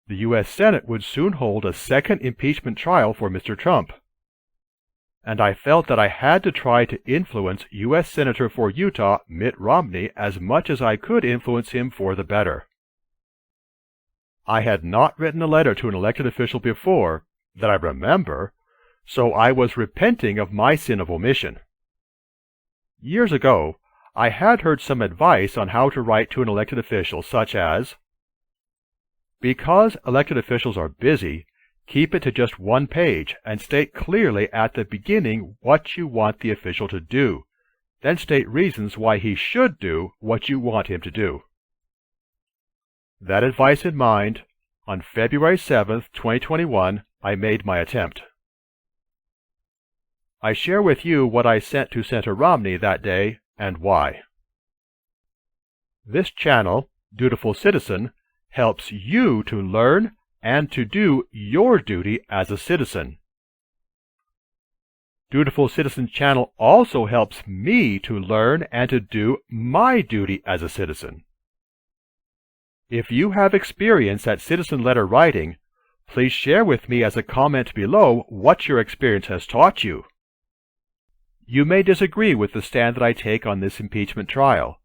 the U.S. Senate would soon hold a second impeachment trial for Mr. Trump, and I felt that I had to try to influence U.S. Senator for Utah Mitt Romney as much as I could influence him for the better. I had not written a letter to an elected official before, that I remember, so I was repenting of my sin of omission. Years ago, I had heard some advice on how to write to an elected official, such as, "Because elected officials are busy, keep it to just one page and state clearly at the beginning what you want the official to do. Then state reasons why he should do what you want him to do." That advice in mind, on February 7, 2021, I made my attempt. I share with you what I sent to Senator Romney that day and why. This channel, Dutiful Citizen, helps you to learn and to do your duty as a citizen. Dutiful Citizen channel also helps me to learn and to do my duty as a citizen. If you have experience at citizen letter writing, please share with me as a comment below what your experience has taught you. You may disagree with the stand that I take on this impeachment trial,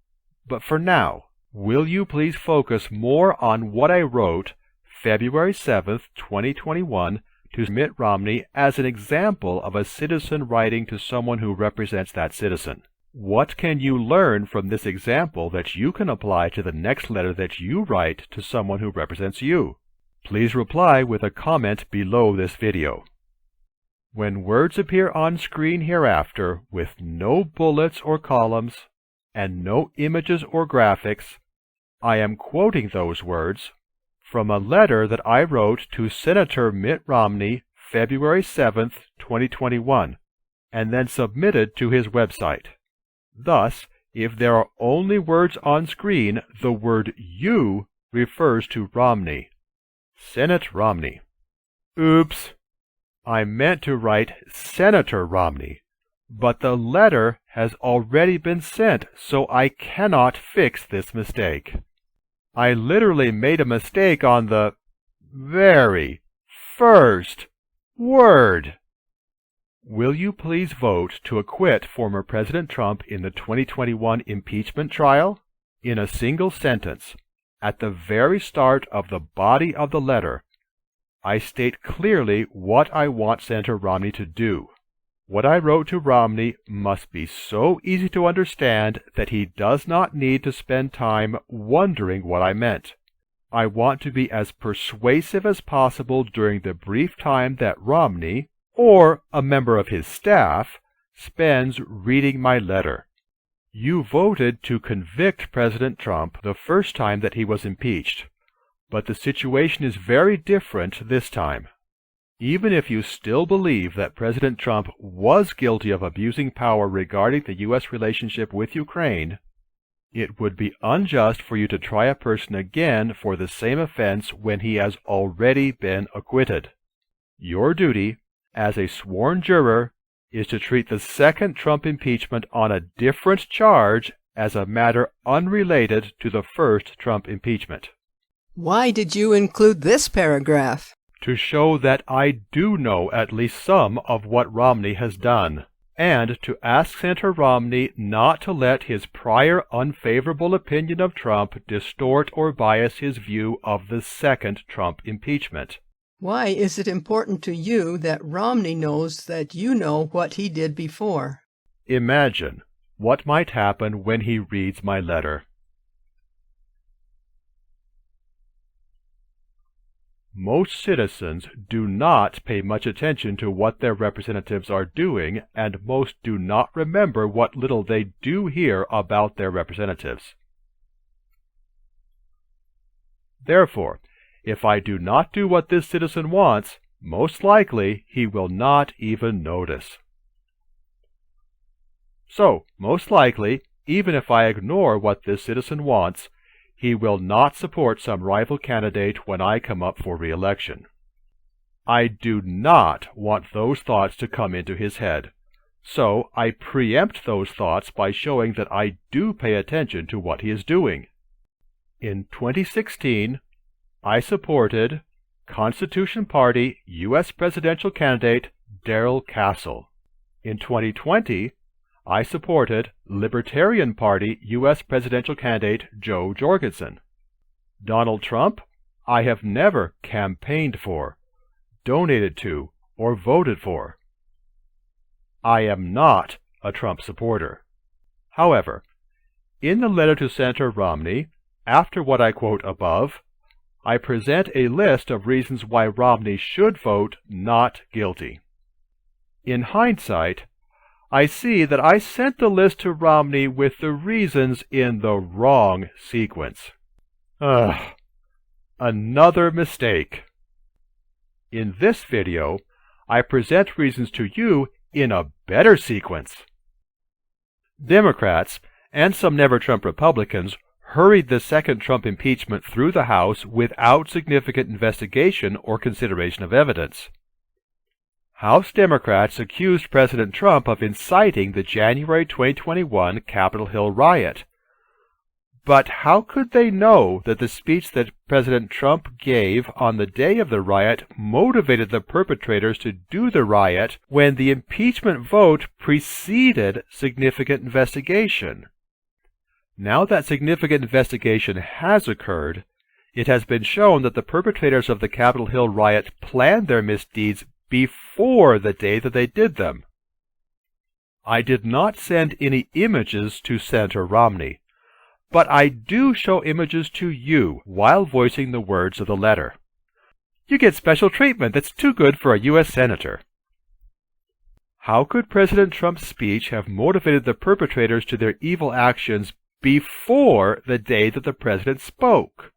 but for now, will you please focus more on what I wrote February 7, 2021 to Mitt Romney as an example of a citizen writing to someone who represents that citizen. What can you learn from this example that you can apply to the next letter that you write to someone who represents you? Please reply with a comment below this video. When words appear on screen hereafter with no bullets or columns and no images or graphics, I am quoting those words from a letter that I wrote to Senator Mitt Romney February 7, 2021, and then submitted to his website. Thus, if there are only words on screen, the word "you" refers to Romney. Senate Romney. Oops! I meant to write Senator Romney, but the letter has already been sent, so I cannot fix this mistake. I literally made a mistake on the very first word. Will you please vote to acquit former President Trump in the 2021 impeachment trial? In a single sentence, at the very start of the body of the letter, I state clearly what I want Senator Romney to do. What I wrote to Romney must be so easy to understand that he does not need to spend time wondering what I meant. I want to be as persuasive as possible during the brief time that Romney, or a member of his staff, spends reading my letter. You voted to convict President Trump the first time that he was impeached, but the situation is very different this time. Even if you still believe that President Trump was guilty of abusing power regarding the U.S. relationship with Ukraine, it would be unjust for you to try a person again for the same offense when he has already been acquitted. Your duty, as a sworn juror, is to treat the second Trump impeachment on a different charge as a matter unrelated to the first Trump impeachment. Why did you include this paragraph? To show that I do know at least some of what Romney has done, and to ask Senator Romney not to let his prior unfavorable opinion of Trump distort or bias his view of the second Trump impeachment. Why is it important to you that Romney knows that you know what he did before? Imagine what might happen when he reads my letter. Most citizens do not pay much attention to what their representatives are doing, and most do not remember what little they do hear about their representatives. Therefore, if I do not do what this citizen wants, most likely he will not even notice. So, most likely, even if I ignore what this citizen wants, he will not support some rival candidate when I come up for re-election. I do not want those thoughts to come into his head, so I preempt those thoughts by showing that I do pay attention to what he is doing. In 2016, I supported Constitution Party U.S. presidential candidate Darrell Castle. In 2020, I supported Libertarian Party U.S. presidential candidate Joe Jorgensen. Donald Trump, I have never campaigned for, donated to, or voted for. I am not a Trump supporter. However, in the letter to Senator Romney, after what I quote above, I present a list of reasons why Romney should vote not guilty. In hindsight, I see that I sent the list to Romney with the reasons in the wrong sequence. Another mistake. In this video, I present reasons to you in a better sequence. Democrats and some never-Trump Republicans hurried the second Trump impeachment through the House without significant investigation or consideration of evidence. House Democrats accused President Trump of inciting the January 2021 Capitol Hill riot. But how could they know that the speech that President Trump gave on the day of the riot motivated the perpetrators to do the riot when the impeachment vote preceded significant investigation? Now that significant investigation has occurred, it has been shown that the perpetrators of the Capitol Hill riot planned their misdeeds before the day that they did them. I did not send any images to Senator Romney, but I do show images to you while voicing the words of the letter. You get special treatment that's too good for a U.S. Senator. How could President Trump's speech have motivated the perpetrators to their evil actions before the day that the President spoke?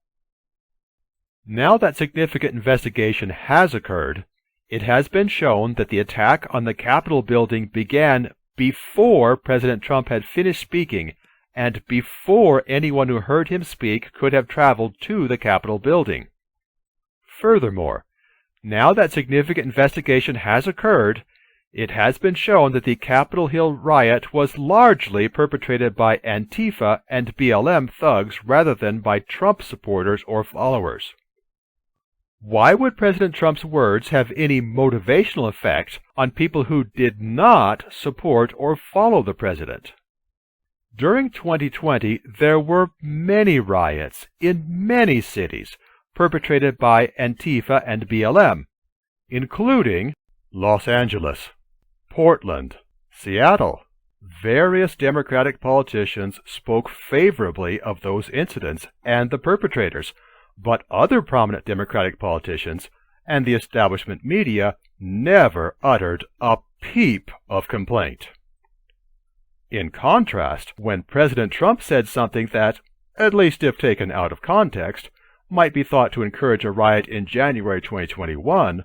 Now that significant investigation has occurred, it has been shown that the attack on the Capitol building began before President Trump had finished speaking and before anyone who heard him speak could have traveled to the Capitol building. Furthermore, now that significant investigation has occurred, it has been shown that the Capitol Hill riot was largely perpetrated by Antifa and BLM thugs rather than by Trump supporters or followers. Why would President Trump's words have any motivational effect on people who did not support or follow the president? During 2020, there were many riots in many cities perpetrated by Antifa and BLM, including Los Angeles, Portland, Seattle. Various Democratic politicians spoke favorably of those incidents and the perpetrators, but other prominent Democratic politicians and the establishment media never uttered a peep of complaint. In contrast, when President Trump said something that, at least if taken out of context, might be thought to encourage a riot in January 2021,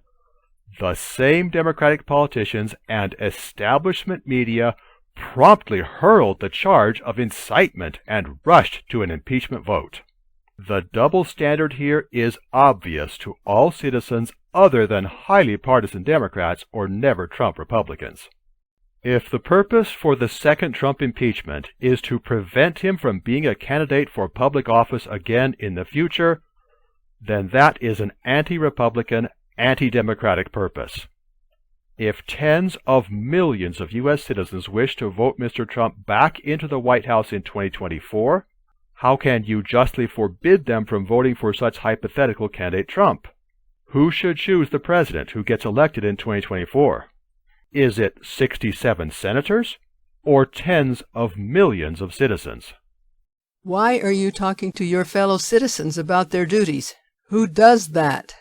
the same Democratic politicians and establishment media promptly hurled the charge of incitement and rushed to an impeachment vote. The double standard here is obvious to all citizens other than highly partisan Democrats or never-Trump Republicans. If the purpose for the second Trump impeachment is to prevent him from being a candidate for public office again in the future, then that is an anti-Republican, anti-democratic purpose. If tens of millions of U.S. citizens wish to vote Mr. Trump back into the White House in 2024, how can you justly forbid them from voting for such hypothetical candidate Trump? Who should choose the president who gets elected in 2024? Is it 67 senators or tens of millions of citizens? Why are you talking to your fellow citizens about their duties? Who does that?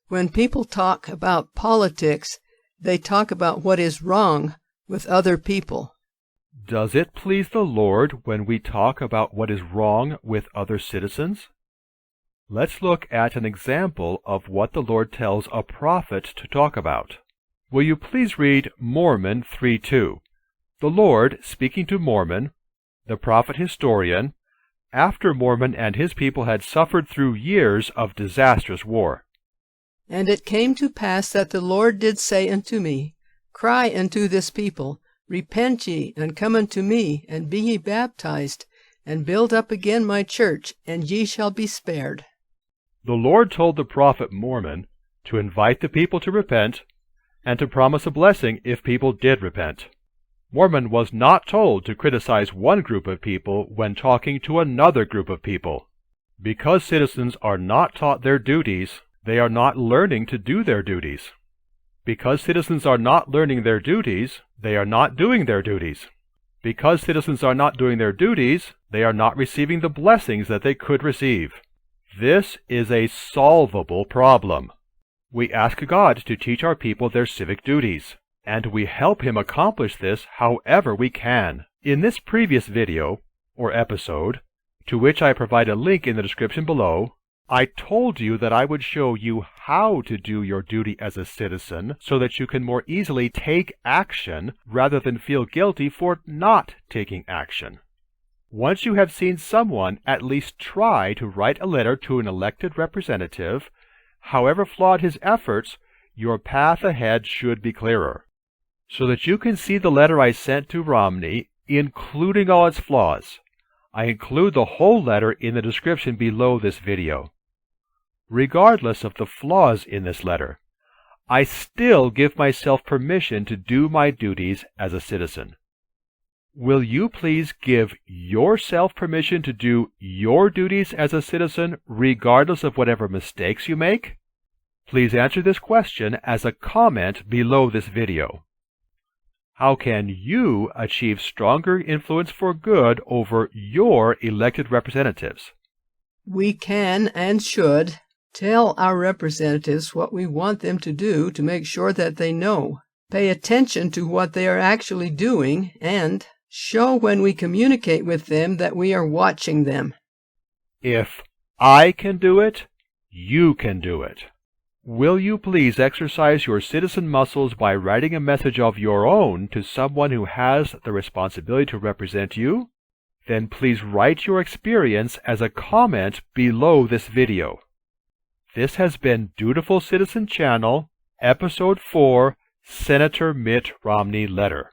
When people talk about politics, they talk about what is wrong with other people. Does it please the Lord when we talk about what is wrong with other citizens? Let's look at an example of what the Lord tells a prophet to talk about. Will you please read Mormon 3:2? The Lord, speaking to Mormon, the prophet historian, after Mormon and his people had suffered through years of disastrous war. And it came to pass that the Lord did say unto me, Cry unto this people, Repent ye, and come unto me, and be ye baptized, and build up again my church, and ye shall be spared. The Lord told the prophet Mormon to invite the people to repent, and to promise a blessing if people did repent. Mormon was not told to criticize one group of people when talking to another group of people. Because citizens are not taught their duties, they are not learning to do their duties. Because citizens are not learning their duties, they are not doing their duties. Because citizens are not doing their duties, they are not receiving the blessings that they could receive. This is a solvable problem. We ask God to teach our people their civic duties, and we help Him accomplish this however we can. In this previous video, or episode, to which I provide a link in the description below, I told you that I would show you how to do your duty as a citizen so that you can more easily take action rather than feel guilty for not taking action. Once you have seen someone at least try to write a letter to an elected representative, however flawed his efforts, your path ahead should be clearer. So that you can see the letter I sent to Romney, including all its flaws, I include the whole letter in the description below this video. Regardless of the flaws in this letter, I still give myself permission to do my duties as a citizen. Will you please give yourself permission to do your duties as a citizen regardless of whatever mistakes you make? Please answer this question as a comment below this video. How can you achieve stronger influence for good over your elected representatives? We can and should tell our representatives what we want them to do to make sure that they know, pay attention to what they are actually doing, and show when we communicate with them that we are watching them. If I can do it, you can do it. Will you please exercise your citizen muscles by writing a message of your own to someone who has the responsibility to represent you? Then please write your experience as a comment below this video. This has been Dutiful Citizen Channel, Episode 4, Senator Mitt Romney Letter.